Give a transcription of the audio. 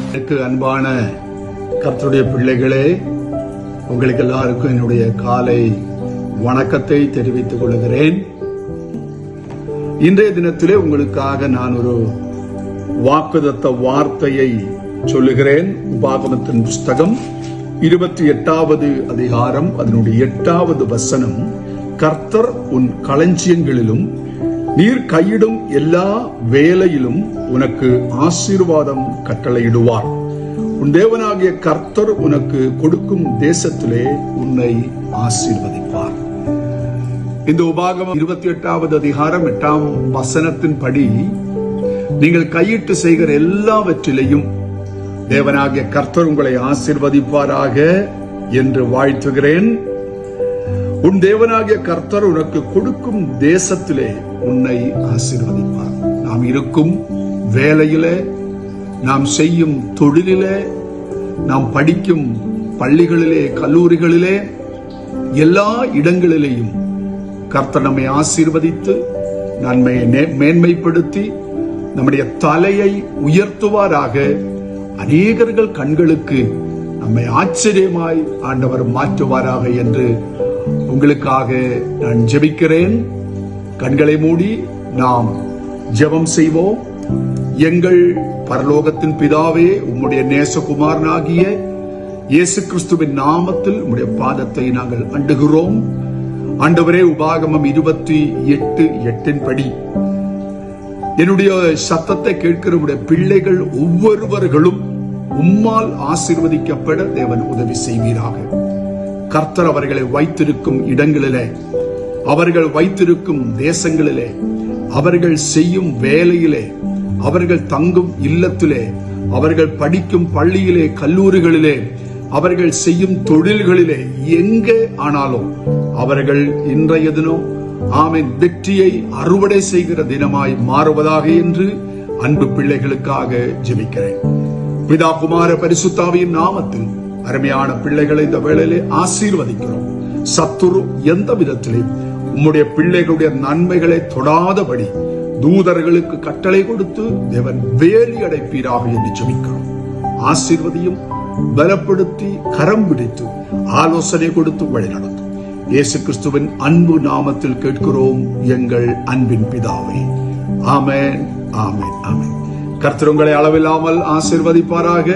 எனக்கு அன்பான கர்த்தருடைய பிள்ளைகளே, உங்களுக்கு எல்லாருக்கும் என்னுடைய காலை வணக்கத்தை தெரிவித்துக் கொள்கிறேன். இன்றைய தினத்திலே உங்களுக்காக நான் ஒரு வாக்குதத்த வார்த்தையை சொல்லுகிறேன். உபாகமத்தின் புஸ்தகம் 28வது அதிகாரம் அதனுடைய 8வது வசனம். கர்த்தர் உன் களஞ்சியங்களிலும் நீர் கையிடும் எல்லா வேலையிலும் உனக்கு ஆசீர்வாதம் கட்டளையிடுவார். உன் தேவனாகிய கர்த்தர் உனக்கு கொடுக்கும் தேசத்திலே உன்னை ஆசீர்வதிப்பார். இந்த உபாகமம் 28வது அதிகாரம் 8ஆம் வசனத்தின்படி நீங்கள் கையிட்டு செய்கிற எல்லாவற்றிலையும் தேவனாகிய கர்த்தர் உங்களை ஆசீர்வதிப்பாராக என்று வாழ்த்துகிறேன். உன் தேவனாகிய கர்த்தர் உனக்கு கொடுக்கும் தேசத்திலே உன்னை ஆசீர்வதிப்பார். நாம் இருக்கும் வேலையிலே, நாம் செய்யும் தொழிலிலே, நாம் படிக்கும் பள்ளிகளிலே, கல்லூரிகளிலே, எல்லா இடங்களிலேயும் கர்த்தர் நம்மை ஆசீர்வதித்து நன்மையை மேன்மைப்படுத்தி நம்முடைய தலையை உயர்த்துவாராக. அநேகர்கள் கண்களுக்கு நம்மை ஆச்சரியமாய் ஆண்டவர் மாற்றுவாராக என்று உங்களுக்காக நான் ஜெபிக்கிறேன். கண்களை மூடி நாம் ஜெபம் செய்வோம். எங்கள் பரலோகத்தின் பிதாவே, உம்முடைய நேசகுமாரனாகிய இயேசு கிறிஸ்துவின் நாமத்தில் உம்முடைய பாதத்தை நாங்கள் அண்டுகிறோம். ஆண்டவரே, உபாகமம் 28:8 படி என்னுடைய சத்தத்தை கேட்கிற உடைய பிள்ளைகள் ஒவ்வொருவர்களும் உம்மால் ஆசீர்வதிக்கப்பட தேவன் உதவி செய்வீராக. கர்த்தர் அவர்களை வைத்திருக்கும் இடங்களிலே, அவர்கள் வைத்திருக்கும் தேசங்களிலே, அவர்கள் செய்யும் வேலையிலே, அவர்கள் தங்கும் இல்லத்திலே, அவர்கள் படிக்கும் பள்ளியிலே, கல்லூரிகளிலே, அவர்கள் செய்யும் தொழில்களிலே, எங்கே ஆனாலும் அவர்கள் இன்றைய தினம் ஆமென் வெற்றியை அறுவடை செய்கிற தினமாய் மாறுவதாக என்று அன்பு பிள்ளைகளுக்காக ஜெபிக்கிறேன். பிதா, குமார, பரிசுத்தாவியின் நாமத்தில் அருமையான பிள்ளைகளை இந்த வேளையிலே ஆசீர்வதிக்கிறோம். சத்துரு எந்த விதத்திலே உம்முடைய பிள்ளைகளுடைய நன்மைகளை தொடாதபடி தூதர்களுக்கு கட்டளை கொடுத்து தேவன் வேலி அடைப்பீராக என்று ஜெபிக்கிறோம். ஆசீர்வதியும், பலப்படுத்தி, கரம் பிடித்து, ஆலோசனை கொடுத்து வழிநடத்தும். இயேசு கிறிஸ்துவின் அன்பு நாமத்தில் கேட்கிறோம் எங்கள் அன்பின் பிதாவே. ஆமென், ஆமென், ஆமென். கர்த்தர் உங்களை அளவில்லாமல் ஆசீர்வதிப்பாராக.